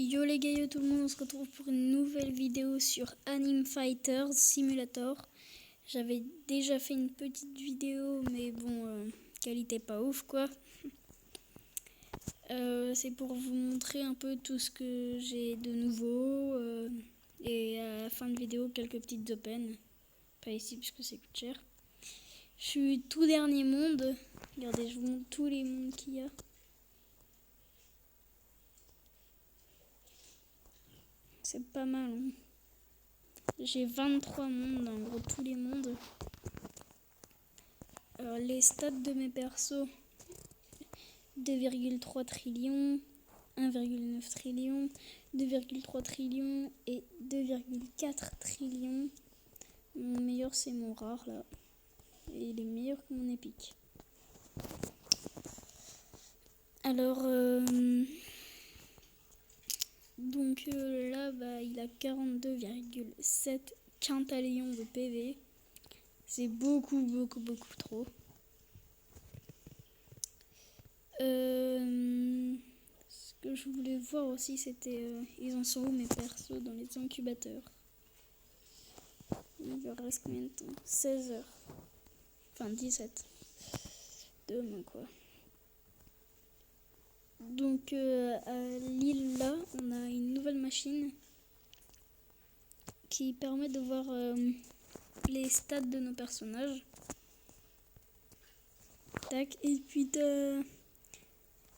Yo les gars, yo tout le monde, on se retrouve pour une nouvelle vidéo sur Anime Fighters Simulator. J'avais déjà fait une petite vidéo, mais bon, qualité pas ouf quoi. C'est pour vous montrer un peu tout ce que j'ai de nouveau. Et à la fin de vidéo, quelques petites open. Pas ici puisque c'est coûte cher. Je suis tout dernier monde. Regardez, je vous montre tous les mondes qu'il y a. C'est pas mal, hein. J'ai 23 mondes, en gros tous les mondes. Alors, les stats de mes persos: 2,3 trillions, 1,9 trillion, 2,3 trillions et 2,4 trillions. Mon meilleur c'est mon rare là. Et il est meilleur que mon épique. Alors, donc là, il a 42,7 quintillions de PV. C'est beaucoup trop. Ce que je voulais voir aussi, c'était ils en sont où mes persos dans les incubateurs. Il leur reste combien de temps? 16 heures. Enfin 17. Demain quoi. Donc à l'île là, on a une nouvelle machine qui permet de voir les stats de nos personnages. Tac, et puis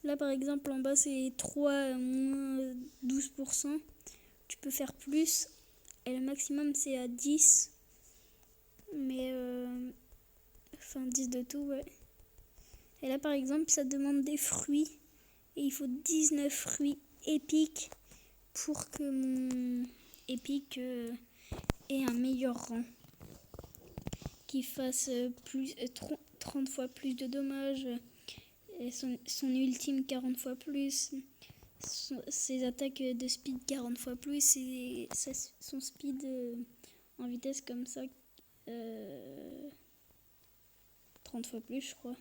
là par exemple en bas c'est 3 moins 12%. Tu peux faire plus. Et le maximum c'est à 10. Mais enfin 10 de tout, ouais. Et là par exemple ça demande des fruits. Et il faut 19 fruits épiques pour que mon épique ait un meilleur rang. Qui fasse 30 fois plus de dommages. Et son ultime 40 fois plus. Ses attaques de speed 40 fois plus. Et son speed en vitesse comme ça 30 fois plus, je crois.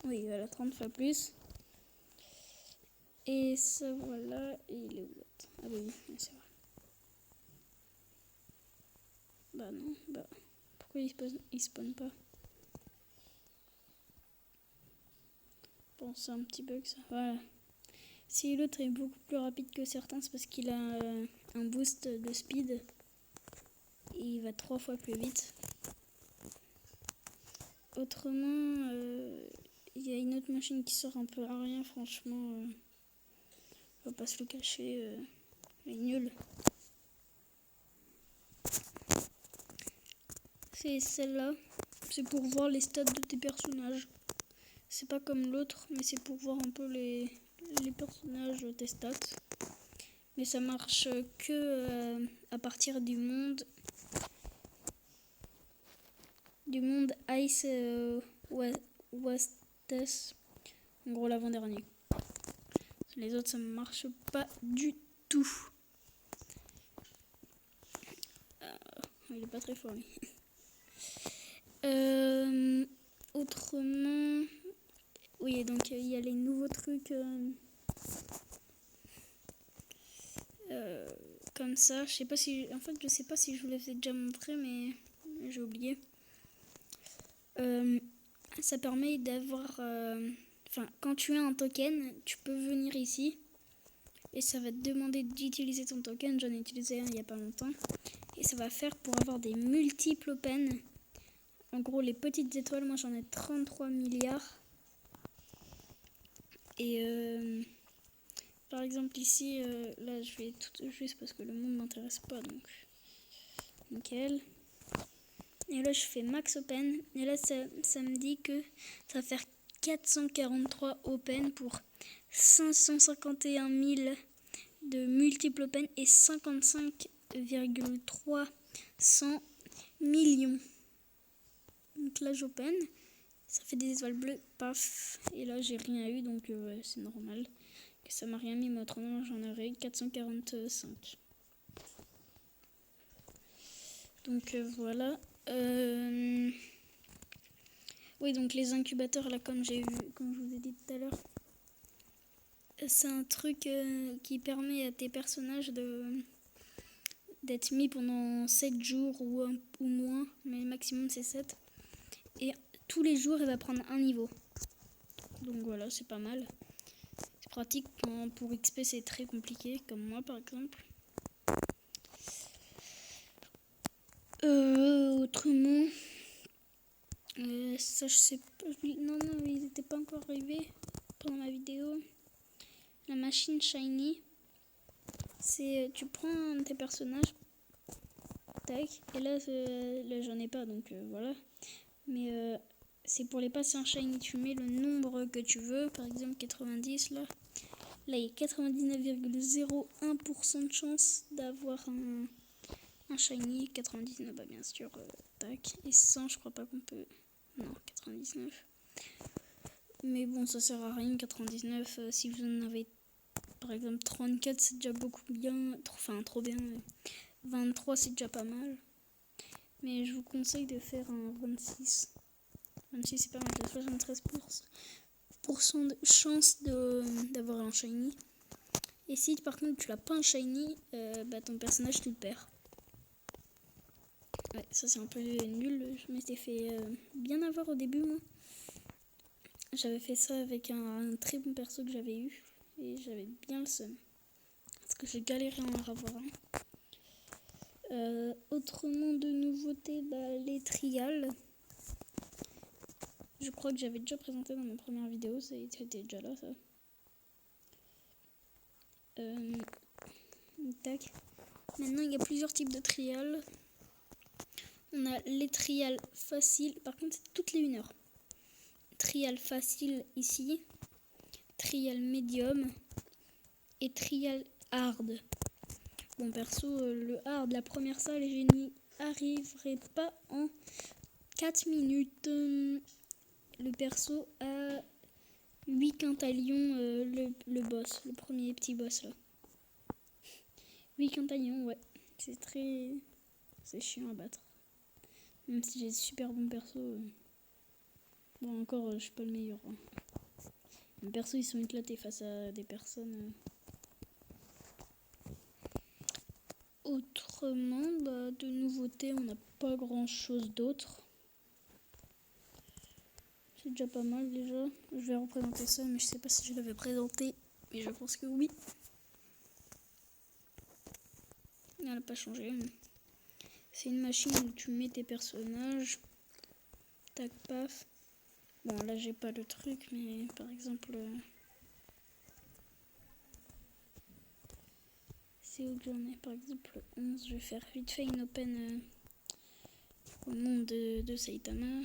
Oui, voilà, 30 fois plus. Et ça, voilà. Et il est où l'autre? Ah bah oui, c'est vrai. Bah non, bah... Pourquoi il spawn pas? Bon, c'est un petit bug ça. Voilà. Si l'autre est beaucoup plus rapide que certains, c'est parce qu'il a un boost de speed. Et il va 3 fois plus vite. Autrement, il y a une autre machine qui sort un peu à rien, franchement. On va pas se le cacher. Elle est nulle. C'est celle-là. C'est pour voir les stats de tes personnages. C'est pas comme l'autre, mais c'est pour voir un peu les personnages, tes stats. Mais ça marche que à partir du monde Ice Westes. En gros, l'avant-dernier. Les autres, ça ne marche pas du tout. Il est pas très fort, lui. Autrement... Oui, donc il y a les nouveaux trucs comme ça. Je sais pas si... En fait, je sais pas si je vous l'avais déjà montré, mais j'ai oublié. Ça permet d'avoir... Enfin, quand tu as un token, tu peux venir ici. Et ça va te demander d'utiliser ton token. J'en ai utilisé un il n'y a pas longtemps. Et ça va faire pour avoir des multiples open. En gros, les petites étoiles, moi j'en ai 33 milliards. Et par exemple ici, là je vais tout juste parce que le monde m'intéresse pas. Donc, nickel. Et là je fais max open. Et là ça me dit que ça va faire 443 open pour 551 000 de multiples open et 55,300 millions. Donc là j'open, ça fait des étoiles bleues, paf, et là j'ai rien eu, donc ouais, c'est normal que ça m'a rien mis, mais autrement j'en aurais 445. Donc voilà. Oui, donc les incubateurs, là, comme je vous ai dit tout à l'heure, c'est un truc qui permet à tes personnages d'être mis pendant 7 jours ou moins, mais le maximum c'est 7. Et tous les jours, il va prendre un niveau. Donc voilà, c'est pas mal. C'est pratique quand pour XP c'est très compliqué, comme moi par exemple. Autrement, ça je sais pas. Non, il n'était pas encore arrivé pendant ma vidéo. La machine Shiny, c'est tu prends un de tes personnages, tac, et là j'en ai pas donc voilà. Mais c'est pour les passer en Shiny, tu mets le nombre que tu veux, par exemple 90 là. Là il y a 99,01% de chance d'avoir un Shiny, 99 bah bien sûr, tac, et 100 je crois pas qu'on peut, non 99. Mais bon ça sert à rien, 99, si vous en avez par exemple 34 c'est déjà beaucoup bien, enfin trop bien, 23 c'est déjà pas mal. Mais je vous conseille de faire un 26. 26 c'est pas mal, de 73% de chance d'avoir un Shiny. Et si par contre tu l'as pas un Shiny, bah ton personnage tu le perds. Ouais, ça c'est un peu nul, je m'étais fait bien avoir au début moi. J'avais fait ça avec un très bon perso que j'avais eu et j'avais bien le seum. Parce que j'ai galéré à en avoir un. Autrement de nouveautés, bah, les trials. Je crois que j'avais déjà présenté dans ma première vidéo, c'était déjà là ça. Tac. Maintenant il y a plusieurs types de trials. On a les trials faciles, par contre c'est toutes les 1 heure. Trial facile ici, trial médium et trial hard. Bon perso le hard, la première salle je n'y arriverai pas en 4 minutes. Le perso a 8 quintalions, le boss, le premier petit boss là. 8 quintalions, ouais, c'est chiant à battre. Même si j'ai de super bons persos. Bon encore je suis pas le meilleur. Hein. Les persos ils sont éclatés face à des personnes. Autrement, bah, de nouveautés, on n'a pas grand chose d'autre. C'est déjà pas mal déjà. Je vais représenter ça, mais je sais pas si je l'avais présenté. Mais je pense que oui. Elle n'a pas changé. C'est une machine où tu mets tes personnages. Tac, paf. Bon, là j'ai pas le truc, mais par exemple... c'est où que j'en ai, par exemple 11. Je vais faire vite fait une open au monde de Saitama.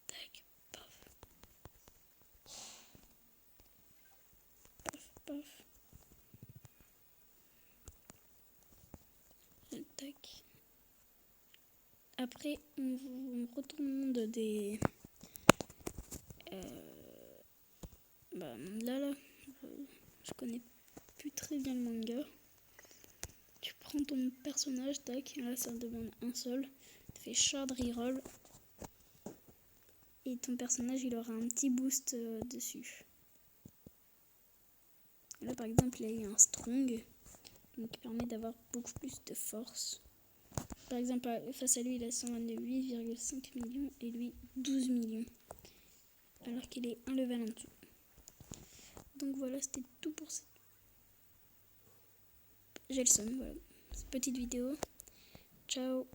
Tac, paf. Paf, paf. Tac. Après, on retourne au monde des... bah là, je connais plus très bien le manga. Tu prends ton personnage, tac, là ça demande un seul. Tu fais shard reroll. Et ton personnage il aura un petit boost dessus. Là par exemple il a un strong, donc qui permet d'avoir beaucoup plus de force. Par exemple face à lui il a 128,5 millions et lui 12 millions. Alors qu'il est un level en dessous. Donc voilà, c'était tout pour cette... J'ai le son, voilà. Cette petite vidéo. Ciao.